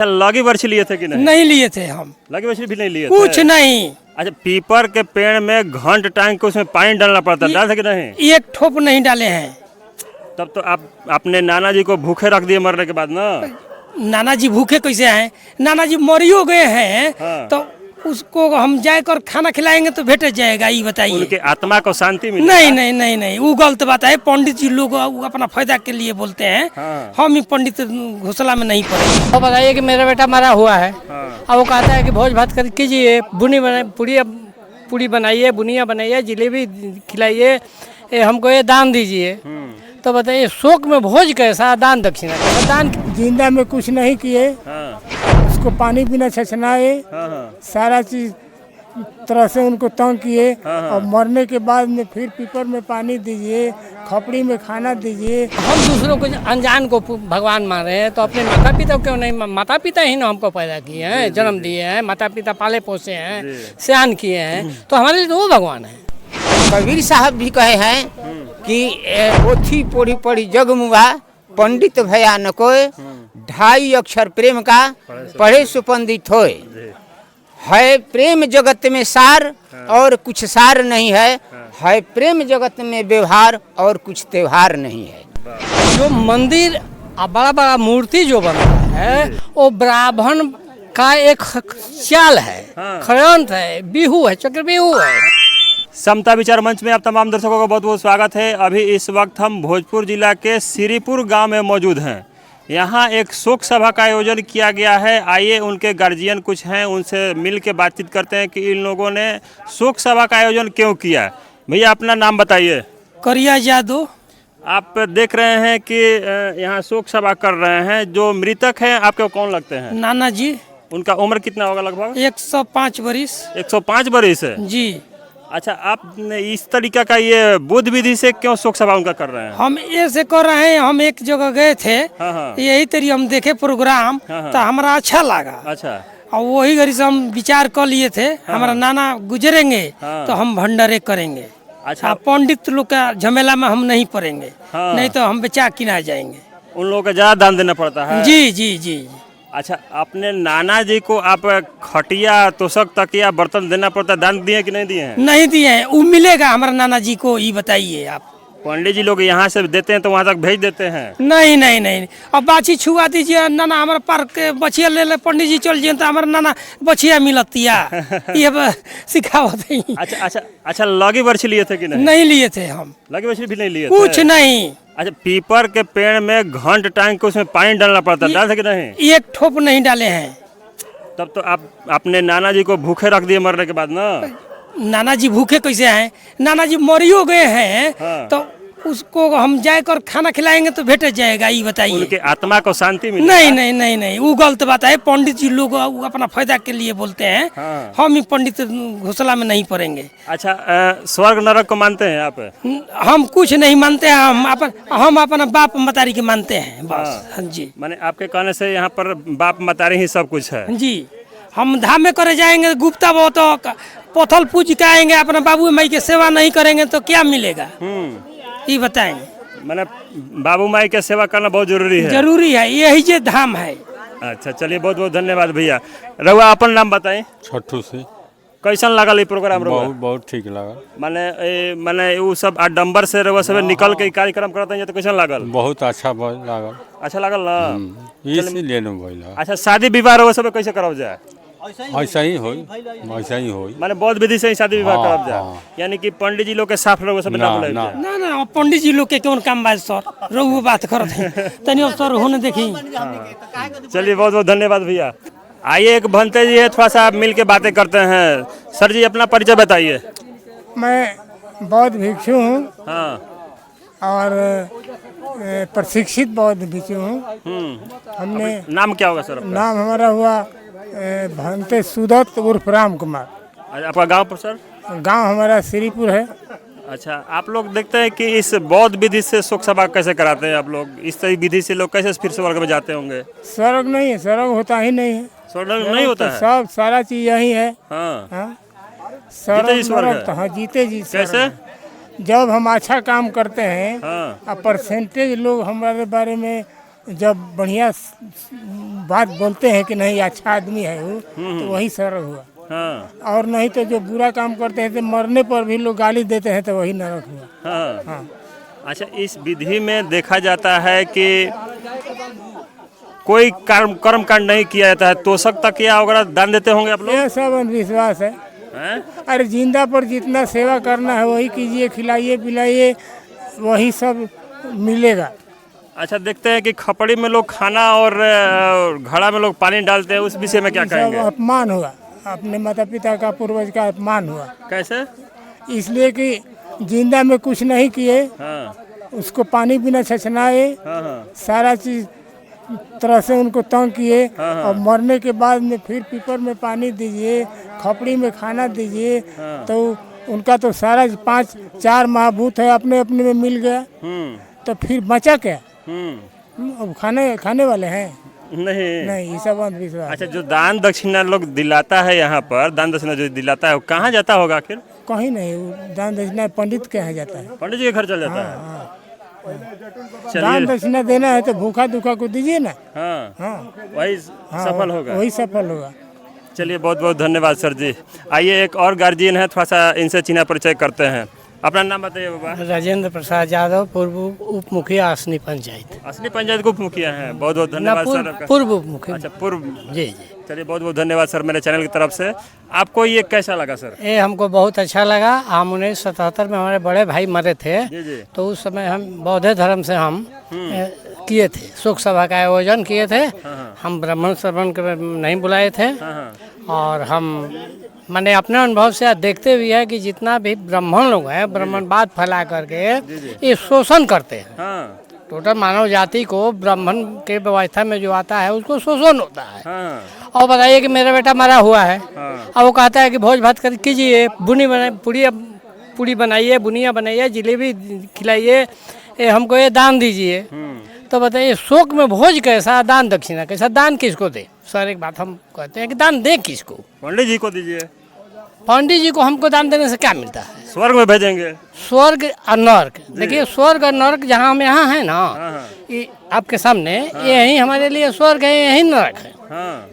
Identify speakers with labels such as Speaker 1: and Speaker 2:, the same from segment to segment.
Speaker 1: लगी वर्ष लिए थे कि नहीं?
Speaker 2: नहीं लिए थे हम,
Speaker 1: लगी वर्ष भी नहीं लिए
Speaker 2: कुछ
Speaker 1: थे?
Speaker 2: नहीं।
Speaker 1: अच्छा, पीपर के पेड़ में घंट टांग के उसमें पानी डालना पड़ता, डाल थे कि नहीं?
Speaker 2: एक ठोप नहीं डाले हैं।
Speaker 1: तब तो आप अपने नाना जी को भूखे रख दिए मरने के बाद ना।
Speaker 2: नाना जी भूखे कैसे हैं? नाना जी मरियो गए हैं।
Speaker 1: हाँ।
Speaker 2: तो उसको हम जाकर खाना खिलाएंगे तो भेट जाएगा, ये बताइए।
Speaker 1: उनके आत्मा को शांति मिले?
Speaker 2: नहीं नहीं नहीं नहीं, वो गलत बात है। पंडित जी लोग अपना फायदा के लिए बोलते हैं।
Speaker 1: हाँ।
Speaker 2: हम ही पंडित घोसला में नहीं पड़े।
Speaker 3: वो बताइए कि मेरा बेटा मरा हुआ है।
Speaker 1: हाँ।
Speaker 3: अब वो कहता है कि भोज भात कर कीजिए, पूरी बनाइए, बुनिया बनाइए, जलेबी खिलाइए, हमको ये दान दीजिए। तो बताइए शोक में भोज कैसा, दान दक्षिणा कैसा? दान
Speaker 4: जिंदा में कुछ नहीं किए,
Speaker 1: हाँ,
Speaker 4: उसको पानी पीना छछनाए,
Speaker 1: हाँ, हाँ,
Speaker 4: सारा चीज तरह से उनको तंग किए।
Speaker 1: हाँ।
Speaker 4: और मरने के बाद में फिर पीपर में पानी दीजिए, खपड़ी में खाना दीजिए।
Speaker 3: हम दूसरों को अनजान को भगवान मान रहे हैं, तो अपने माता पिता क्यों नहीं? माता पिता ही ना हमको पैदा किए हैं, जन्म दिए हैं, माता पिता पाले पोसे हैं, सयान किए हैं, तो हमारे लिए तो वो भगवान है।
Speaker 5: कबीर साहब भी कहे हैं कि पोथी पोड़ी पड़ी जगमुआ, पंडित भया न कोय, 2.5 अक्षर प्रेम का पढ़े सुपंडित होए। है प्रेम जगत में सार और कुछ सार नहीं है प्रेम जगत में व्यवहार और कुछ त्योहार नहीं है।
Speaker 3: जो मंदिर बड़ा बड़ा मूर्ति जो बन रहा है, वो ब्राह्मण का एक चाल है, षड्यंत्र है, बिहू है, चक्रव्यूह है।
Speaker 1: समता विचार मंच में आप तमाम दर्शकों का बहुत बहुत स्वागत है। अभी इस वक्त हम भोजपुर जिला के श्रीपुर गांव में मौजूद हैं। यहाँ एक शोक सभा का आयोजन किया गया है। आइए उनके गार्जियन कुछ हैं, उनसे मिल के बातचीत करते हैं कि इन लोगों ने शोक सभा का आयोजन क्यों किया। भैया अपना नाम बताइए।
Speaker 2: करिया यादव।
Speaker 1: आप देख रहे हैं कि यहाँ शोक सभा कर रहे हैं। जो मृतक हैं आपको कौन लगते हैं?
Speaker 2: नाना जी।
Speaker 1: उनका उम्र कितना होगा लगभग?
Speaker 2: 105 बरिस।
Speaker 1: 105 बरिस है
Speaker 2: जी।
Speaker 1: अच्छा, आप इस तरीका का ये बुद्ध विधि से क्यों शोक सभा उनका कर रहे हैं?
Speaker 2: हम ऐसे कर रहे हैं, हम एक जगह गए थे।
Speaker 1: हाँ, हाँ।
Speaker 2: यही तरी हम देखे प्रोग्राम।
Speaker 1: हाँ।
Speaker 2: तो हमारा अच्छा लगा।
Speaker 1: अच्छा,
Speaker 2: और वही घड़ी से हम विचार कर लिए थे, हमारा नाना गुजरेंगे
Speaker 1: हाँ।
Speaker 2: तो हम भंडारे करेंगे।
Speaker 1: अच्छा।
Speaker 2: पंडित लोग का झमेला में हम नहीं पड़ेंगे।
Speaker 1: हाँ।
Speaker 2: नहीं तो हम बेचा किना जाएंगे।
Speaker 1: उन लोगों को ज्यादा दान देना पड़ता है।
Speaker 2: जी जी जी।
Speaker 1: अच्छा, अपने नाना जी को आप खटिया, तोशक, तकिया, बर्तन देना पड़ता है, दान दिए कि नहीं दिए हैं?
Speaker 2: नहीं दिए हैं। वो मिलेगा हमारे नाना जी को, ये बताइए आप।
Speaker 1: पंडित जी लोग यहाँ से देते हैं तो वहाँ तक भेज देते हैं?
Speaker 2: नहीं नहीं नहीं। अब बाछी छुआ दीजिए, नाना हमारा पार्क के बछिया ले ले, पंडित जी चल जाए तो हमारा नाना बछिया मिलतिया। ये सिखावत है।
Speaker 1: अच्छा अच्छा अच्छा, लगी वर्ष लिए थे कि नहीं?
Speaker 2: नहीं लिए थे हम,
Speaker 1: लगी वर्ष भी नहीं लिए
Speaker 2: कुछ
Speaker 1: थे?
Speaker 2: नहीं।
Speaker 1: अच्छा, पीपर के पेड़ में घंट टांग के उसमें पानी डालना पड़ता, डाल थे कि नहीं?
Speaker 2: एक ठोप नहीं डाले हैं।
Speaker 1: तब तो आप अपने नाना जी को भूखे रख दिए मरने के बाद ना।
Speaker 2: नाना जी भूखे कैसे हैं? नाना जी मरियो गए हैं।
Speaker 1: हाँ।
Speaker 2: तो उसको हम जाकर खाना खिलाएंगे तो भेट जाएगा, ये बताइए।
Speaker 1: उनके आत्मा को शांति मिले?
Speaker 2: नहीं नहीं नहीं नहीं, वो गलत बात है। पंडित जी लोग अपना फायदा के लिए बोलते हैं।
Speaker 1: हाँ।
Speaker 2: हम ही पंडित घोसला में नहीं पड़ेंगे।
Speaker 1: अच्छा, स्वर्ग नरक को मानते हैं आप?
Speaker 2: हम कुछ नहीं मानते हैं। हम अपना बाप मतारी के मानते हैं बस। हाँ जी।
Speaker 1: माने आपके कहने से यहाँ पर बाप मतारी ही सब कुछ है?
Speaker 2: जी। हम धाम में करे जाएंगे, गुप्ता बहुत पथल पूज के आएंगे, अपने बाबू माई की सेवा नहीं करेंगे तो क्या मिलेगा, ये बताएंगे।
Speaker 1: मैंने बाबू माई की सेवा करना बहुत जरूरी है।
Speaker 2: जरूरी है, यही जे धाम है।
Speaker 1: अच्छा, चलिए बहुत बहुत धन्यवाद भैया। रहुआ अपन नाम बताएं।
Speaker 6: छठू से
Speaker 1: कैसन लागल ये प्रोग्राम? रहुआ
Speaker 6: बहुत ठीक लगा।
Speaker 1: माने वो सब आडम्बर से रहुआ सब निकल के कार्यक्रम करते हैं तो कैसन लागल?
Speaker 6: बहुत अच्छा लागल।
Speaker 1: अच्छा लागल ना?
Speaker 6: इसीलिए न भइला।
Speaker 1: अच्छा, शादी विवाह रहुआ सब कैसे करब जाए?
Speaker 6: ऐसा ही होई, ऐसा ही होई।
Speaker 1: माने बौद्ध विधि से ही शादी विवाह
Speaker 6: हाँ,
Speaker 1: करब जाए?
Speaker 6: हाँ।
Speaker 1: यानी कि पंडित जी लोग के साफ रहुआ सब ना बुलाए जाए?
Speaker 2: ना ना, पंडित जी लोग के कौन काम बात सर, रघु बात करते तनी अब सर होने देखी।
Speaker 1: चलिए बहुत बहुत धन्यवाद भैया। आइए एक भंते जी है, थोड़ा सा आप मिल के बातें करते हैं। सर जी अपना परिचय बताइए।
Speaker 4: मैं बौद्ध भिक्षु हूँ
Speaker 1: हाँ।
Speaker 4: और प्रशिक्षित बौद्ध भिक्षु हूँ। हमने
Speaker 1: नाम क्या होगा सर आपका?
Speaker 4: नाम हमारा हुआ भंते सुदत्त उर्फ राम कुमार।
Speaker 1: आपका गांव पर सर?
Speaker 4: गांव हमारा श्रीपुर है।
Speaker 1: अच्छा, आप लोग देखते हैं कि इस बौद्ध विधि से शोक सभा कैसे कराते हैं आप लोग? इस तरह विधि से लोग कैसे फिर स्वर्ग में जाते होंगे?
Speaker 4: स्वर्ग नहीं है, स्वर्ग होता ही नहीं है।
Speaker 1: स्वर्ग नहीं होता है?
Speaker 4: सब सारा चीज यही है।
Speaker 1: हाँ।
Speaker 4: हाँ?
Speaker 1: जीते जी स्वर्ग है?
Speaker 4: हाँ, जीते जी स्वर्ग
Speaker 1: कैसे?
Speaker 4: है। जब हम अच्छा काम करते हैं
Speaker 1: हाँ।
Speaker 4: और परसेंटेज लोग हमारे बारे में जब बढ़िया बात बोलते हैं कि नहीं अच्छा आदमी है वो, तो वही स्वर्ग हुआ।
Speaker 1: हाँ
Speaker 4: और नहीं तो जो बुरा काम करते हैं तो मरने पर भी लोग गाली देते हैं, तो वही नरक हुआ।
Speaker 1: हाँ।
Speaker 4: हाँ।
Speaker 1: अच्छा, इस विधि में देखा जाता है कि कोई कर्म कांड नहीं किया जाता है, तोशक तक या वगैरह दान देते होंगे आप लोग?
Speaker 4: यह सब अंधविश्वास है।
Speaker 1: हैं?
Speaker 4: अरे जिंदा पर जितना सेवा करना है वही कीजिए, खिलाइए पिलाइए, वही सब मिलेगा।
Speaker 1: अच्छा, देखते हैं कि खपड़ी में लोग खाना और घड़ा में लोग पानी डालते हैं, उस विषय में क्या
Speaker 4: सब
Speaker 1: कहेंगे?
Speaker 4: अपमान हुआ, अपने माता पिता का पूर्वज का अपमान हुआ,
Speaker 1: कैसे?
Speaker 4: इसलिए कि जिंदा में कुछ नहीं किए,
Speaker 1: हाँ
Speaker 4: उसको पानी बिना छछनाए,
Speaker 1: हाँ हाँ
Speaker 4: सारा चीज तरह से उनको तंग किए, और मरने के बाद में फिर पीपर में पानी दीजिए, खपड़ी में खाना दीजिए, तो उनका तो सारा 5-4 महाभूत है अपने अपने में मिल गया, तो फिर बचा क्या? अब खाने वाले हैं?
Speaker 1: नहीं।
Speaker 4: नहीं, ये सब अंधविश्वास।
Speaker 1: अच्छा, जो दान दक्षिणा लोग दिलाता है यहाँ पर, दान दक्षिणा जो दिलाता है वो कहाँ जाता होगा आखिर?
Speaker 4: कहीं नहीं, वो दान दक्षिणा पंडित के यहाँ जाता है।
Speaker 1: पंडित जी के घर चल जाता है।
Speaker 4: हाँ। दान
Speaker 1: चलिए,
Speaker 4: दक्षिणा देना है तो भूखा दुखा को दीजिए ना।
Speaker 1: हाँ
Speaker 4: हाँ,
Speaker 1: वही
Speaker 4: हाँ,
Speaker 1: सफल होगा।
Speaker 4: वही सफल होगा।
Speaker 1: चलिए, बहुत बहुत धन्यवाद सर जी। आइए, एक और गार्जियन है, थोड़ा सा इनसे चिन्ह परिचय करते हैं। अपना नाम बताइए बाबा।
Speaker 3: राजेंद्र प्रसाद यादव, पूर्व उप मुखिया असनी पंचायत।
Speaker 1: असली पंचायत को उप मुखिया हैं। बहुत बहुत धन्यवाद सर आपका।
Speaker 3: पूर्व उप मुखिया।
Speaker 1: अच्छा, पूर्व।
Speaker 3: जी जी।
Speaker 1: चलिए, बहुत बहुत धन्यवाद सर मेरे चैनल की तरफ से। आपको ये कैसा लगा सर?
Speaker 3: ये हमको बहुत अच्छा लगा। हम 1977 में हमारे बड़े भाई मरे थे,
Speaker 1: जी जी।
Speaker 3: तो उस समय हम बौद्ध धर्म से हम किए थे, शोक सभा का आयोजन किए थे। हम ब्राह्मण श्रवण के नहीं बुलाए थे, और हम मैंने अपने अनुभव से देखते हुए है कि जितना भी ब्राह्मण लोग हैं, ब्राह्मणवाद फैला करके ये शोषण करते हैं।
Speaker 1: हाँ
Speaker 3: टोटल मानव जाति को ब्राह्मण के व्यवस्था में जो आता है उसको शोषण होता है।
Speaker 1: हाँ
Speaker 3: और बताइए कि मेरा बेटा मरा हुआ है, अब वो कहता है कि भोज भात कर कीजिए, पूड़ी बनाइए, बुनिया बनाइए, जलेबी खिलाइए, हमको ये दान दीजिए। तो बताइए, शोक में भोज कैसा, दान दक्षिणा कैसा? दान किसको दे? सर एक बात हम कहते हैं कि दान दे किसको?
Speaker 1: पंडित जी को दीजिए।
Speaker 3: पंडित जी को हमको दान देने से क्या मिलता है?
Speaker 1: स्वर्ग में भेजेंगे।
Speaker 3: स्वर्ग और नर्क, देखिए स्वर्ग और नर्क जहाँ हम यहाँ है ना, ये आपके सामने, यही हमारे लिए स्वर्ग है, यही नरक है।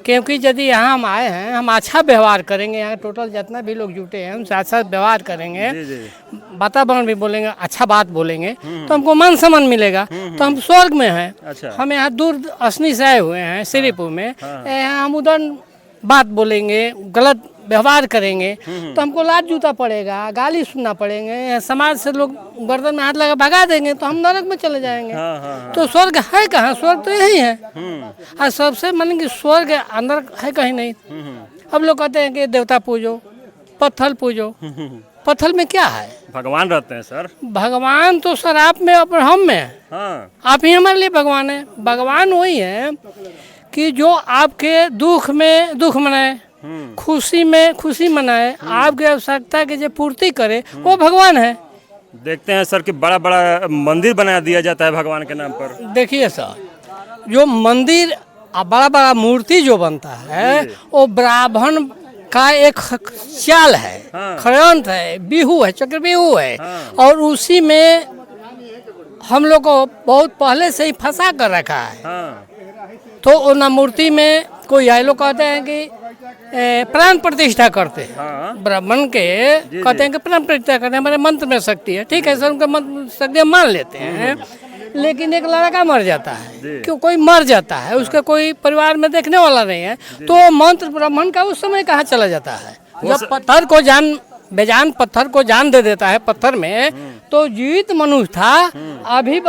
Speaker 3: क्योंकि यदि यहाँ हम आए हैं, हम अच्छा व्यवहार करेंगे, यहाँ टोटल जितना भी लोग जुटे हैं हमसे अच्छा व्यवहार करेंगे, वातावरण भी बोलेंगे, अच्छा बात बोलेंगे, तो हमको मान सम्मान मिलेगा, तो हम स्वर्ग में हैं।
Speaker 1: अच्छा।
Speaker 3: हम यहाँ दूर असनी से आए हुए हैं श्रीपुर में, यहाँ हम उधर बात बोलेंगे, गलत व्यवहार करेंगे तो हमको लात जूता पड़ेगा, गाली सुनना पड़ेंगे, समाज से लोग गर्दन में हाथ लगा भगा देंगे, तो हम नरक में चले जाएंगे। तो स्वर्ग है कहाँ? स्वर्ग तो यही है। और सबसे मन की स्वर्ग अंदर है कहीं नहीं। अब लोग कहते हैं कि देवता पूजो, पत्थर पूजो, पत्थर में क्या है?
Speaker 1: भगवान रहते हैं सर।
Speaker 3: भगवान तो सर आप में और हम में है। आप ही हमारे लिए भगवान है। भगवान वही है कि जो आपके दुख में दुख मनाए, खुशी में खुशी मनाए, आपकी आवश्यकता की जो पूर्ति करे, वो भगवान है।
Speaker 1: देखते हैं सर कि बड़ा बड़ा मंदिर बना दिया जाता है भगवान के नाम पर।
Speaker 3: देखिए सर, जो मंदिर बड़ा बड़ा मूर्ति जो बनता है वो ब्राह्मण का एक चाल है, षड्यंत्र है, बिहू है, चक्रव्यूह है, और उसी में हम लोग को बहुत पहले से ही फंसा कर रखा है। तो उन मूर्ति में कोई आए लोग कहते हैं कि प्राण प्रतिष्ठा करते हैं, ब्राह्मण के कहते हैं कि प्राण प्रतिष्ठा करते हैं, हमारे मंत्र में शक्ति है। ठीक है सर, उनका मंत्र शक्ति मान लेते हैं, लेकिन एक लड़का मर जाता है, क्यों कोई मर जाता है, उसका कोई परिवार में देखने वाला नहीं है, तो मंत्र ब्राह्मण का उस समय कहाँ चला जाता है? जब पत्थर को बेजान पत्थर को जान दे देता है पत्थर में, तो जीवित मनुष्य था, अभी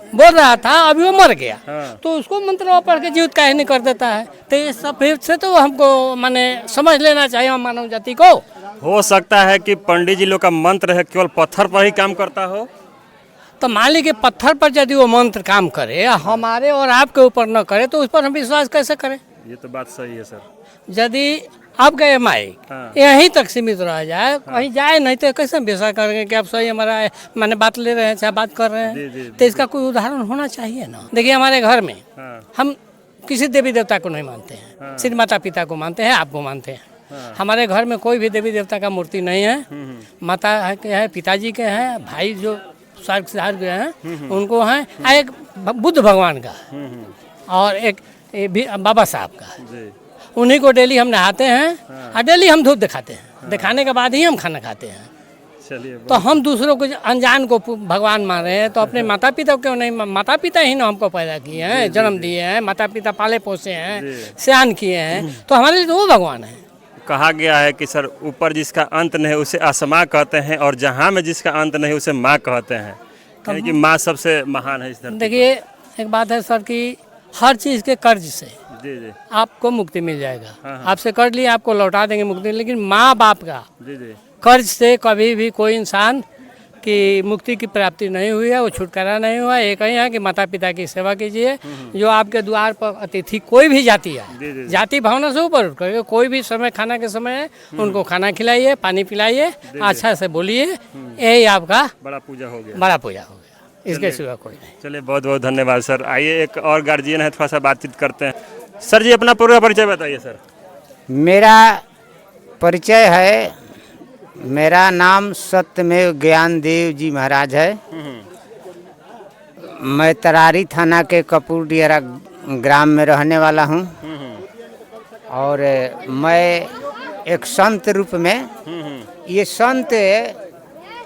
Speaker 3: बोल रहा था, अभी वो मर गया, तो उसको मंत्र पढ़ के जीवित काहे नहीं कर देता है? तो ये सब से तो हमको माने समझ लेना चाहिए मानव जाति को।
Speaker 1: हो सकता है कि पंडित जी लोग का मंत्र है केवल पत्थर पर ही काम करता हो।
Speaker 3: तो मान लीजिए पत्थर पर यदि वो मंत्र काम करे, हमारे और आपके ऊपर न करे, तो उस पर हम विश्वास कैसे करें?
Speaker 1: ये तो बात सही है सर।
Speaker 3: यदि आप गए माइक यहीं तक सीमित रह जाए, कहीं जाए नहीं, तो कैसे विश्वास करेंगे कि आप सही हमारा मैंने बात ले रहे हैं, चाहे बात कर रहे हैं? तो इसका कोई उदाहरण होना चाहिए ना। देखिए हमारे घर में हम किसी देवी देवता को नहीं मानते हैं, सिर्फ माता पिता को मानते हैं, आपको मानते हैं। हमारे घर में कोई भी देवी देवता का मूर्ति नहीं है। माता के हैं, पिताजी के हैं, भाई जो स्वर्ग से हार गए हैं उनको हैं, एक बुद्ध भगवान का और एक ये भी बाबा साहब का,
Speaker 1: जी
Speaker 3: उन्हीं को डेली हम नहाते हैं और डेली हम धूप दिखाते हैं, दिखाने के बाद ही हम खाना खाते हैं।
Speaker 1: चलिए
Speaker 3: तो हम दूसरों को अनजान को भगवान मान रहे हैं, तो अपने माता पिता क्यों नहीं? माता पिता ही ना हमको पैदा किए हैं, जन्म दिए हैं, माता पिता पाले पोसे हैं, सयान किए हैं, तो हमारे लिए तो वो भगवान है।
Speaker 1: कहा गया है कि सर ऊपर जिसका अंत नहीं उसे आसमां कहते हैं और जहाँ में जिसका अंत नहीं उसे माँ कहते हैं, यानी कि माँ सबसे महान है इस धरती पर।
Speaker 3: देखिए एक बात है सर कि हर चीज़ के कर्ज से
Speaker 1: जी जी
Speaker 3: आपको मुक्ति मिल जाएगा।
Speaker 1: हाँ।
Speaker 3: आपसे कर्ज लिए आपको लौटा देंगे मुक्ति, लेकिन माँ बाप का
Speaker 1: जी जी
Speaker 3: कर्ज से कभी भी कोई इंसान की मुक्ति की प्राप्ति नहीं हुई है, वो छुटकारा नहीं हुआ। एक ही है कि माता पिता की सेवा कीजिए। जो आपके द्वार पर अतिथि कोई भी जाति
Speaker 1: जी,
Speaker 3: है,
Speaker 1: जी।
Speaker 3: जाति भावना से ऊपर उठ करके कोई भी समय खाना के समय है उनको खाना खिलाइए, पानी पिलाइए, अच्छा से बोलिए, यही आपका
Speaker 1: बड़ा पूजा हो गया।
Speaker 3: बड़ा पूजा हो गया, इसके सिवा कोई नहीं।
Speaker 1: चलिए बहुत बहुत धन्यवाद सर। आइए एक और गार्जियन है, थोड़ा सा बातचीत करते हैं। सर जी अपना पूरा परिचय बताइए सर।
Speaker 5: मेरा परिचय है, मेरा नाम सत्यमेव ज्ञानदेव जी महाराज है। मैं तरारी थाना के कपूर डियरा ग्राम में रहने वाला हूँ और मैं एक संत रूप में, ये संत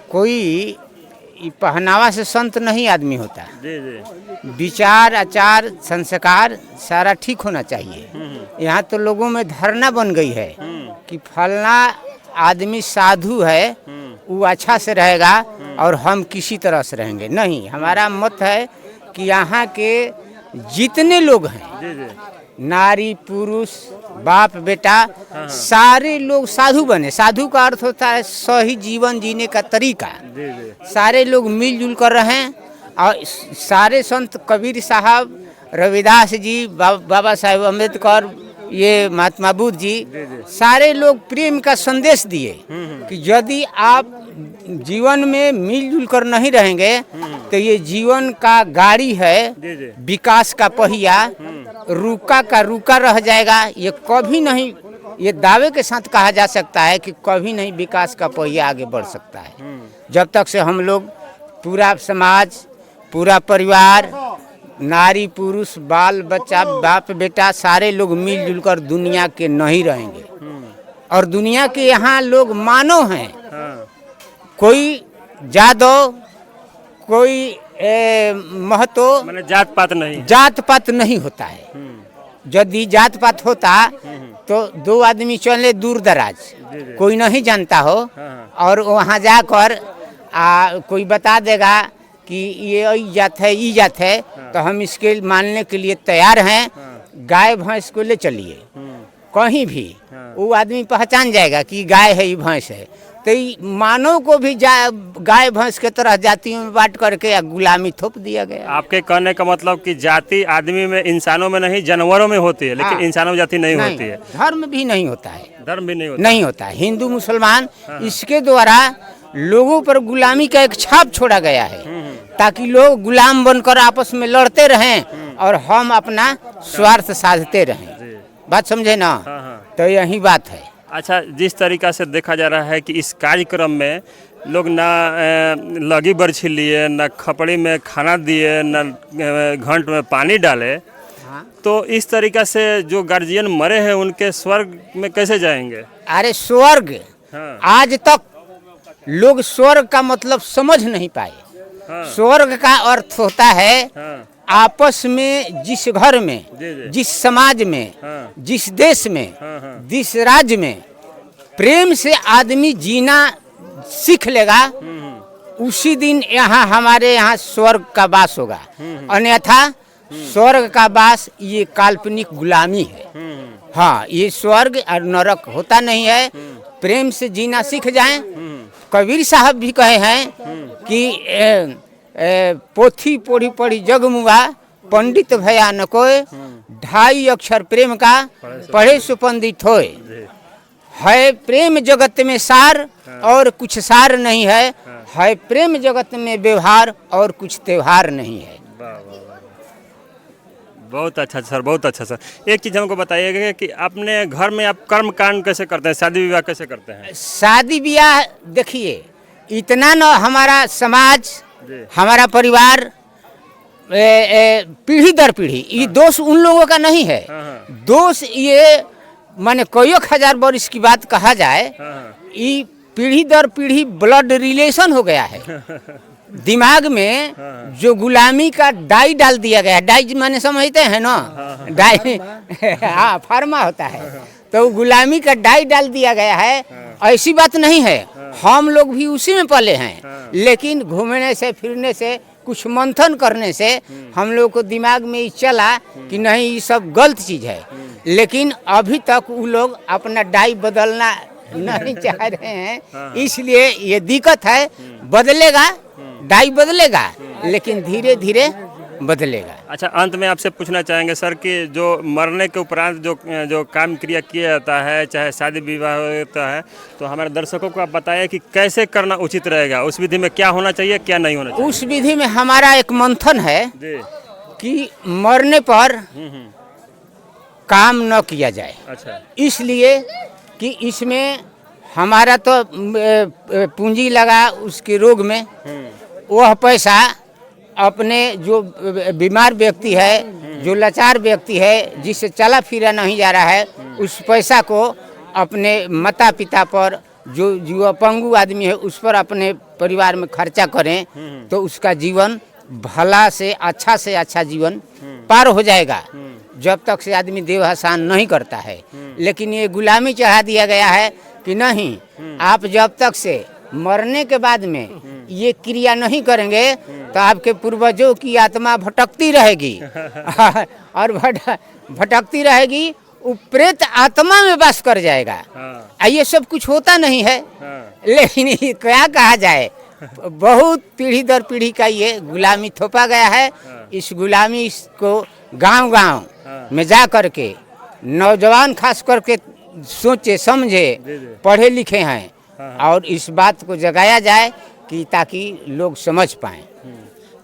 Speaker 5: कोई पहनावा से संत नहीं आदमी होता,
Speaker 1: जी जी
Speaker 5: विचार आचार संस्कार सारा ठीक होना चाहिए। यहाँ तो लोगों में धारणा बन गई है कि फलना आदमी साधु है, वो अच्छा से रहेगा और हम किसी तरह से रहेंगे। नहीं, हमारा मत है कि यहाँ के जितने लोग हैं,
Speaker 1: जी जी
Speaker 5: नारी पुरुष बाप बेटा, सारे लोग साधु बने। साधु का अर्थ होता है सही जीवन जीने का तरीका।
Speaker 1: जी जी
Speaker 5: सारे लोग मिलजुल कर रहें और सारे संत कबीर साहब, रविदास जी, बाबा साहेब अम्बेडकर, ये महात्मा बुद्ध जी, सारे लोग प्रेम का संदेश दिए कि यदि आप जीवन में मिलजुल कर नहीं रहेंगे तो ये जीवन का गाड़ी है,
Speaker 1: जी जी
Speaker 5: विकास का पहिया रुका का रुका रह जाएगा। ये कभी नहीं, ये दावे के साथ कहा जा सकता है कि कभी नहीं विकास का पहिया आगे बढ़ सकता है जब तक से हम लोग पूरा समाज, पूरा परिवार, नारी पुरुष बाल बच्चा बाप बेटा सारे लोग मिलजुल कर दुनिया के नहीं रहेंगे। और दुनिया के यहाँ लोग मानव हैं,
Speaker 1: हाँ
Speaker 5: कोई जादव, कोई महतो,
Speaker 1: मैंने जात पात नहीं।
Speaker 5: जात पात नहीं होता है। यदि जात पात होता तो दो आदमी चले दूर दराज, कोई नहीं जानता हो और वहाँ जाकर कोई बता देगा कि ये ई जात है, ई जात है, तो हम इसके मानने के लिए तैयार हैं। गाय भैंस को ले चलिए कहीं भी, वो आदमी पहचान जाएगा कि गाय है, ये भैंस है। तो मानव को भी गाय भैंस के तरह जातियों में बांट करके गुलामी थोप दिया गया।
Speaker 1: आपके कहने का मतलब कि जाति आदमी में, इंसानों में नहीं जानवरों में होती है, लेकिन इंसानों में जाति नहीं होती है।
Speaker 5: धर्म भी नहीं होता है,
Speaker 1: धर्म भी नहीं होता।
Speaker 5: नहीं होता है। हिंदू मुसलमान इसके द्वारा लोगों पर गुलामी का एक छाप छोड़ा गया है ताकि लोग गुलाम बनकर आपस में लड़ते रहें और हम अपना स्वार्थ साधते रहें। बात समझे ना? तो यही बात है।
Speaker 1: अच्छा, जिस तरीका से देखा जा रहा है कि इस कार्यक्रम में लोग ना लगी बरछी लिए, ना खपड़ी में खाना दिए, ना घंट में पानी डाले, तो इस तरीका से जो गार्जियन मरे हैं उनके स्वर्ग में कैसे जाएंगे?
Speaker 5: अरे स्वर्ग, आज तक लोग स्वर्ग का मतलब समझ नहीं पाए। स्वर्ग का अर्थ होता है आपस में, जिस घर में, जिस समाज में, जिस देश में, जिस राज्य में प्रेम से आदमी जीना सीख लेगा, उसी दिन यहाँ हमारे यहाँ स्वर्ग का वास होगा। अन्यथा स्वर्ग का वास ये काल्पनिक गुलामी है। हाँ, ये स्वर्ग और नरक होता नहीं है। प्रेम से जीना सीख जाएं। कबीर साहब भी कहे हैं कि पोथी पढ़ी पढ़ी जगमुआ, पंडित भया न कोय, 2.5 अक्षर प्रेम का पढ़े सो पंडित होय। है प्रेम जगत में सार और कुछ सार नहीं है प्रेम जगत में व्यवहार और कुछ त्योहार नहीं है।
Speaker 1: बहुत अच्छा सर, बहुत अच्छा सर। एक चीज़ हमको बताइएगा कि अपने घर में आप कर्म कांड कैसे करते हैं, शादी विवाह कैसे करते हैं?
Speaker 5: शादी ब्याह देखिए, इतना न हमारा समाज, हमारा परिवार पीढ़ी दर पीढ़ी, ये दोष उन लोगों का नहीं है। दोष ये माने कई हजार वर्ष की बात कहा जाए, ये पीढ़ी दर पीढ़ी ब्लड रिलेशन हो गया है। दिमाग में जो गुलामी का डाई डाल दिया गया है, डाई माने समझते हैं ना, डाई हाँ फार्मा होता है, तो गुलामी का डाई डाल दिया गया है। ऐसी बात नहीं है, हम लोग भी उसी में पले हैं, लेकिन घूमने से फिरने से कुछ मंथन करने से हम लोग को दिमाग में ये चला कि नहीं ये सब गलत चीज़ है। लेकिन अभी तक वो लोग अपना डाई बदलना नहीं चाह रहे हैं, इसलिए ये दिक्कत है। बदलेगा, डाई बदलेगा, लेकिन धीरे धीरे बदलेगा।
Speaker 1: अच्छा, अंत में आपसे पूछना चाहेंगे सर कि जो मरने के उपरांत जो काम क्रिया किया जाता है, चाहे शादी विवाह होता है, तो हमारे दर्शकों को आप बताइए कि कैसे करना उचित रहेगा, उस विधि में क्या होना चाहिए, क्या नहीं होना चाहिए।
Speaker 5: उस विधि में हमारा एक मंथन है कि मरने पर काम न किया जाए।
Speaker 1: अच्छा,
Speaker 5: इसलिए कि इसमें हमारा तो पूंजी लगा उसके रोग में, वह पैसा अपने जो बीमार व्यक्ति है, जो लाचार व्यक्ति है, जिससे चला फिरा नहीं जा रहा है, उस पैसा को अपने माता पिता पर, जो अपंगु आदमी है उस पर अपने परिवार में खर्चा करें, तो उसका जीवन भला से अच्छा जीवन पार हो जाएगा, जब तक से आदमी देहासान नहीं करता है। लेकिन ये गुलामी चढ़ा दिया गया है कि नहीं, आप जब तक से मरने के बाद में ये क्रिया नहीं करेंगे तो आपके पूर्वजों की आत्मा भटकती रहेगी और भटकती रहेगी, वो प्रेत आत्मा में वास कर जाएगा। ये सब कुछ होता नहीं है, लेकिन ये क्या कहा जाए, बहुत पीढ़ी दर पीढ़ी का ये गुलामी थोपा गया है। इस गुलामी को गांव-गांव में जा करके नौजवान खास करके सोचे समझे, पढ़े लिखे हैं, और इस बात को जगाया जाए कि ताकि लोग समझ पाएं।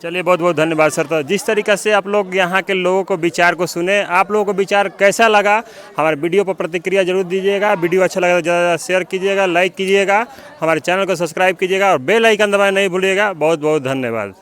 Speaker 1: चलिए, बहुत बहुत धन्यवाद सर। तो जिस तरीक़े से आप लोग यहाँ के लोगों को विचार को सुने, आप लोगों को विचार कैसा लगा, हमारे वीडियो पर प्रतिक्रिया जरूर दीजिएगा। वीडियो अच्छा लगा तो ज़्यादा शेयर कीजिएगा, लाइक कीजिएगा, हमारे चैनल को सब्सक्राइब कीजिएगा और बेल आइकन दबाना नहीं भूलिएगा। बहुत बहुत धन्यवाद।